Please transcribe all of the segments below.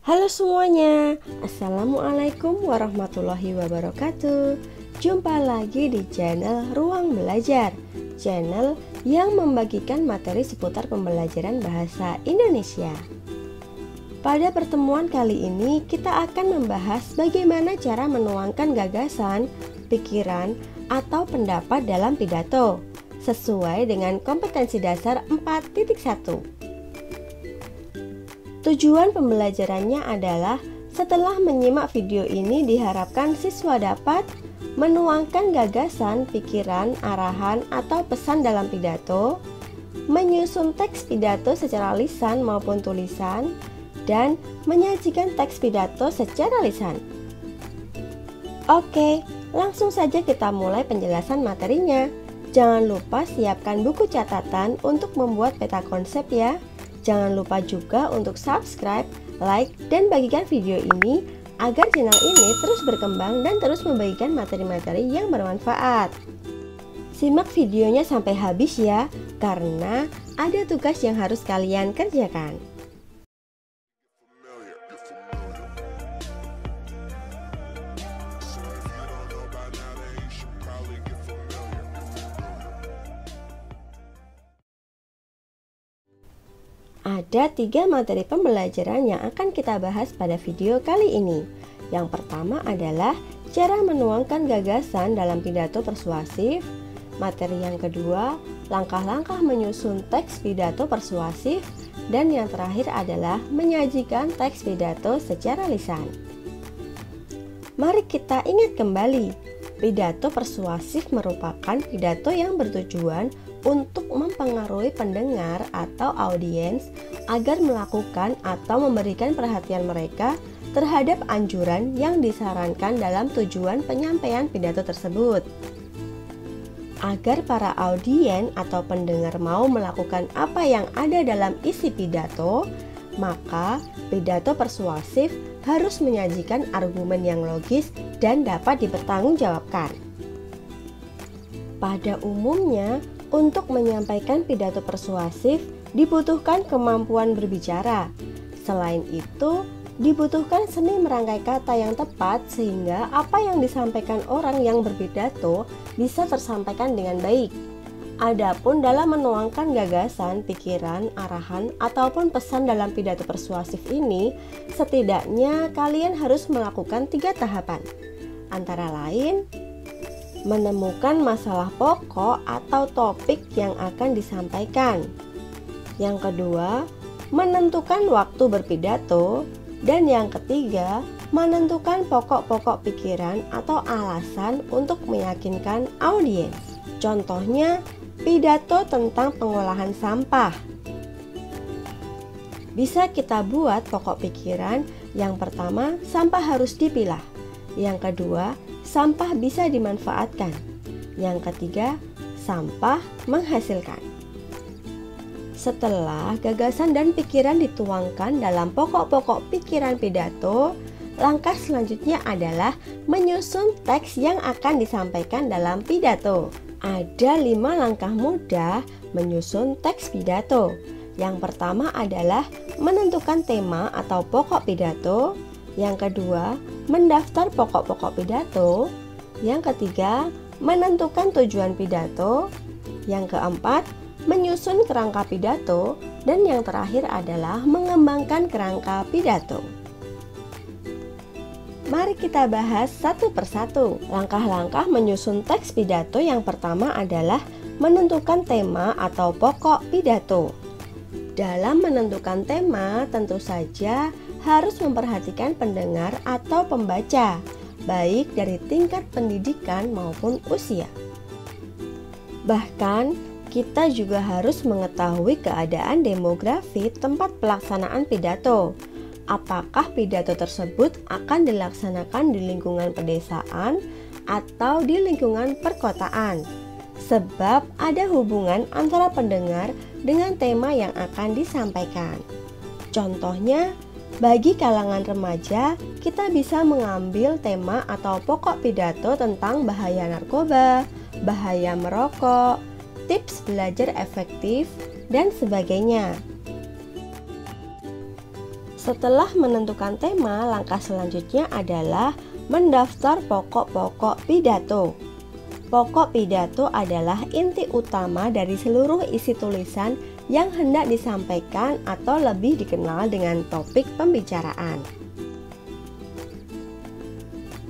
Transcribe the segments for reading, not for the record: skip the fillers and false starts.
Halo semuanya, Assalamualaikum warahmatullahi wabarakatuh. Jumpa lagi di channel Ruang Belajar, channel yang membagikan materi seputar pembelajaran bahasa Indonesia. Pada pertemuan kali ini kita akan membahas bagaimana cara menuangkan gagasan, pikiran, atau pendapat dalam pidato sesuai dengan kompetensi dasar 4.1. Tujuan pembelajarannya adalah setelah menyimak video ini diharapkan siswa dapat menuangkan gagasan, pikiran, arahan, atau pesan dalam pidato, menyusun teks pidato secara lisan maupun tulisan, dan menyajikan teks pidato secara lisan. Oke, langsung saja kita mulai penjelasan materinya. Jangan lupa siapkan buku catatan untuk membuat peta konsep ya. Jangan lupa juga untuk subscribe, like, dan bagikan video ini agar channel ini terus berkembang dan terus membagikan materi-materi yang bermanfaat. Simak videonya sampai habis ya, karena ada tugas yang harus kalian kerjakan. Ada 3 materi pembelajaran yang akan kita bahas pada video kali ini. Yang pertama adalah cara menuangkan gagasan dalam pidato persuasif. Materi yang kedua, langkah-langkah menyusun teks pidato persuasif. Dan yang terakhir adalah menyajikan teks pidato secara lisan. Mari kita ingat kembali, pidato persuasif merupakan pidato yang bertujuan untuk mempengaruhi pendengar atau audiens agar melakukan atau memberikan perhatian mereka terhadap anjuran yang disarankan dalam tujuan penyampaian pidato tersebut. Agar para audiens atau pendengar mau melakukan apa yang ada dalam isi pidato, maka pidato persuasif harus menyajikan argumen yang logis dan dapat dipertanggungjawabkan. Pada umumnya, untuk menyampaikan pidato persuasif dibutuhkan kemampuan berbicara. Selain itu, dibutuhkan seni merangkai kata yang tepat sehingga apa yang disampaikan orang yang berpidato bisa tersampaikan dengan baik. Adapun dalam menuangkan gagasan, pikiran, arahan, ataupun pesan dalam pidato persuasif ini, setidaknya kalian harus melakukan 3 tahapan. Antara lain, menemukan masalah pokok atau topik yang akan disampaikan. Yang kedua, menentukan waktu berpidato. Dan yang ketiga, menentukan pokok-pokok pikiran atau alasan untuk meyakinkan audiens. Contohnya, pidato tentang pengolahan sampah. Bisa kita buat pokok pikiran. Yang pertama, sampah harus dipilah. Yang kedua, sampah bisa dimanfaatkan. Yang ketiga, sampah menghasilkan. Setelah gagasan dan pikiran dituangkan dalam pokok-pokok pikiran pidato, langkah selanjutnya adalah menyusun teks yang akan disampaikan dalam pidato. Ada 5 langkah mudah menyusun teks pidato. Yang pertama adalah menentukan tema atau pokok pidato. Yang kedua, mendaftar pokok-pokok pidato. Yang ketiga, menentukan tujuan pidato. Yang keempat, menyusun kerangka pidato. Dan yang terakhir adalah mengembangkan kerangka pidato. Mari kita bahas satu persatu. Langkah-langkah menyusun teks pidato yang pertama adalah menentukan tema atau pokok pidato. Dalam menentukan tema, tentu saja harus memperhatikan pendengar atau pembaca, baik dari tingkat pendidikan maupun usia. Bahkan, kita juga harus mengetahui keadaan demografi tempat pelaksanaan pidato. Apakah pidato tersebut akan dilaksanakan di lingkungan pedesaan atau di lingkungan perkotaan? Sebab ada hubungan antara pendengar dengan tema yang akan disampaikan. Contohnya, bagi kalangan remaja, kita bisa mengambil tema atau pokok pidato tentang bahaya narkoba, bahaya merokok, tips belajar efektif, dan sebagainya. Setelah menentukan tema, langkah selanjutnya adalah mendaftar pokok-pokok pidato. Pokok pidato adalah inti utama dari seluruh isi tulisan yang hendak disampaikan atau lebih dikenal dengan topik pembicaraan.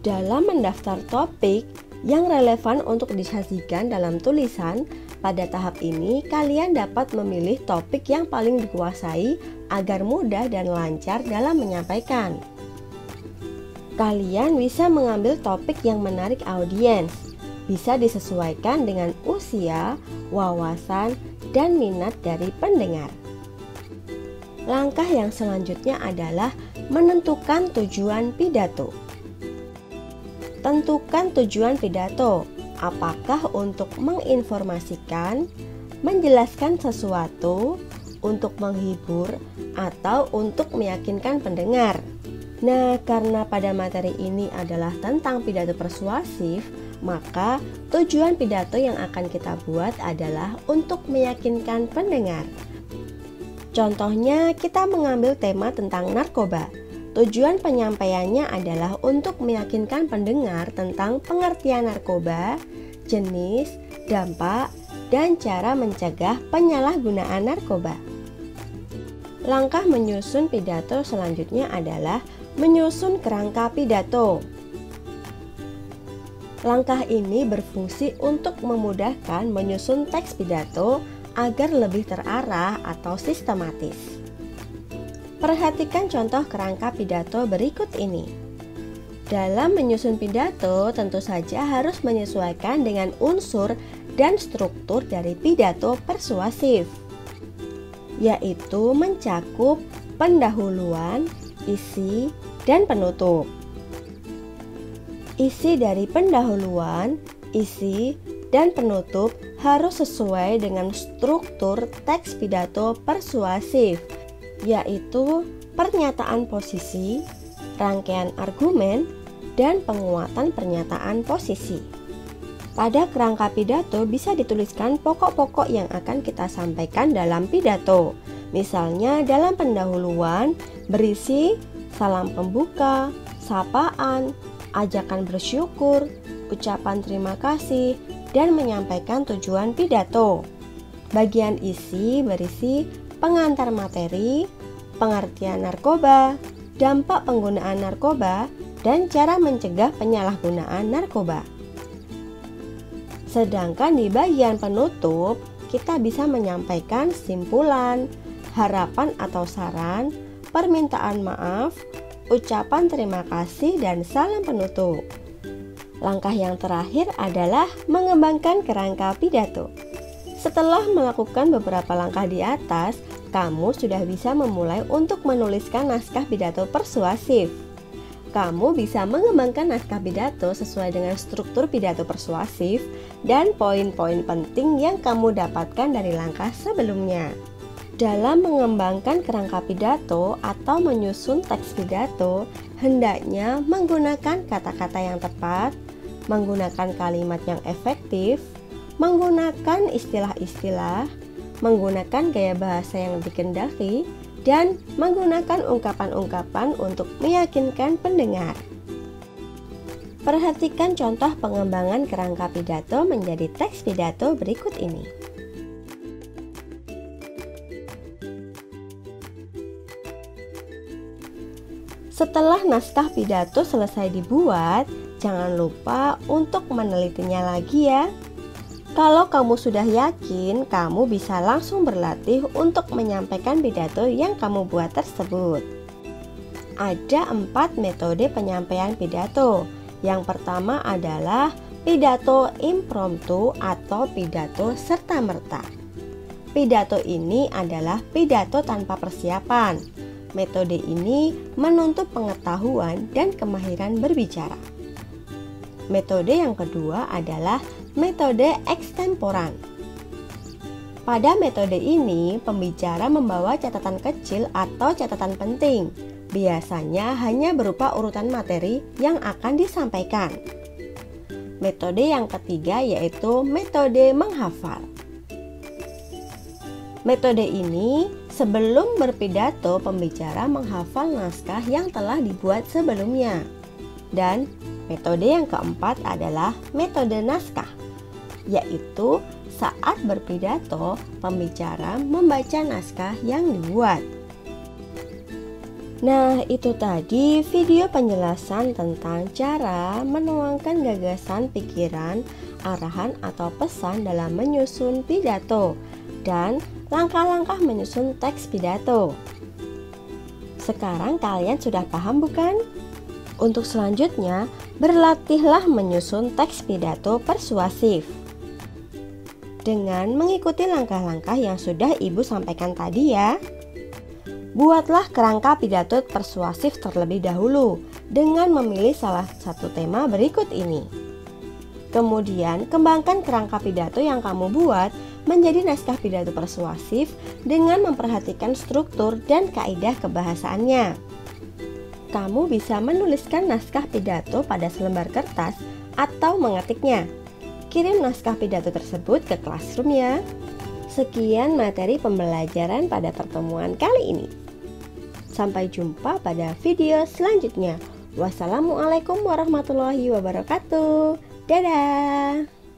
Dalam mendaftar topik yang relevan untuk disajikan dalam tulisan, pada tahap ini kalian dapat memilih topik yang paling dikuasai agar mudah dan lancar dalam menyampaikan. Kalian bisa mengambil topik yang menarik audiens, bisa disesuaikan dengan usia, wawasan, dan minat dari pendengar. Langkah yang selanjutnya adalah menentukan tujuan pidato. Tentukan tujuan pidato, apakah untuk menginformasikan, menjelaskan sesuatu, untuk menghibur, atau untuk meyakinkan pendengar. Nah, karena pada materi ini adalah tentang pidato persuasif, maka tujuan pidato yang akan kita buat adalah untuk meyakinkan pendengar. Contohnya, kita mengambil tema tentang narkoba. Tujuan penyampaiannya adalah untuk meyakinkan pendengar tentang pengertian narkoba, jenis, dampak, dan cara mencegah penyalahgunaan narkoba. Langkah menyusun pidato selanjutnya adalah menyusun kerangka pidato. Langkah ini berfungsi untuk memudahkan menyusun teks pidato agar lebih terarah atau sistematis. Perhatikan contoh kerangka pidato berikut ini. Dalam menyusun pidato, tentu saja harus menyesuaikan dengan unsur dan struktur dari pidato persuasif, yaitu mencakup pendahuluan, isi, dan penutup. Isi dari pendahuluan, isi, dan penutup harus sesuai dengan struktur teks pidato persuasif, yaitu pernyataan posisi, rangkaian argumen, dan penguatan pernyataan posisi. Pada kerangka pidato bisa dituliskan pokok-pokok yang akan kita sampaikan dalam pidato. Misalnya dalam pendahuluan berisi salam pembuka, sapaan, ajakan bersyukur, ucapan terima kasih, dan menyampaikan tujuan pidato. Bagian isi berisi pengantar materi, pengertian narkoba, dampak penggunaan narkoba, dan cara mencegah penyalahgunaan narkoba. Sedangkan di bagian penutup, kita bisa menyampaikan simpulan, harapan atau saran, permintaan maaf, ucapan terima kasih, dan salam penutup. Langkah yang terakhir adalah mengembangkan kerangka pidato. Setelah melakukan beberapa langkah di atas, kamu sudah bisa memulai untuk menuliskan naskah pidato persuasif. Kamu bisa mengembangkan naskah pidato sesuai dengan struktur pidato persuasif dan poin-poin penting yang kamu dapatkan dari langkah sebelumnya. Dalam mengembangkan kerangka pidato atau menyusun teks pidato, hendaknya menggunakan kata-kata yang tepat, menggunakan kalimat yang efektif, menggunakan istilah-istilah, menggunakan gaya bahasa yang dikendaki, dan menggunakan ungkapan-ungkapan untuk meyakinkan pendengar. Perhatikan contoh pengembangan kerangka pidato menjadi teks pidato berikut ini. Setelah naskah pidato selesai dibuat, jangan lupa untuk menelitinya lagi ya. Kalau kamu sudah yakin, kamu bisa langsung berlatih untuk menyampaikan pidato yang kamu buat tersebut. Ada 4 metode penyampaian pidato. Yang pertama adalah pidato impromptu atau pidato serta-merta. Pidato ini adalah pidato tanpa persiapan. Metode ini menuntut pengetahuan dan kemahiran berbicara. Metode yang kedua adalah metode ekstemporan. Pada metode ini, pembicara membawa catatan kecil atau catatan penting. Biasanya hanya berupa urutan materi yang akan disampaikan. Metode yang ketiga yaitu metode menghafal. Metode ini Sebelum berpidato, pembicara menghafal naskah yang telah dibuat sebelumnya. Dan metode yang keempat adalah metode naskah, yaitu saat berpidato, pembicara membaca naskah yang dibuat. Nah, itu tadi video penjelasan tentang cara menuangkan gagasan, pikiran, arahan, atau pesan dalam menyusun pidato dan langkah-langkah menyusun teks pidato. Sekarang kalian sudah paham bukan? Untuk selanjutnya, berlatihlah menyusun teks pidato persuasif dengan mengikuti langkah-langkah yang sudah Ibu sampaikan tadi ya. Buatlah kerangka pidato persuasif terlebih dahulu dengan memilih salah satu tema berikut ini. Kemudian, kembangkan kerangka pidato yang kamu buat menjadi naskah pidato persuasif dengan memperhatikan struktur dan kaidah kebahasaannya. Kamu bisa menuliskan naskah pidato pada selembar kertas atau mengetiknya. Kirim naskah pidato tersebut ke Classroom ya. Sekian materi pembelajaran pada pertemuan kali ini. Sampai jumpa pada video selanjutnya. Wassalamualaikum warahmatullahi wabarakatuh. Dadah.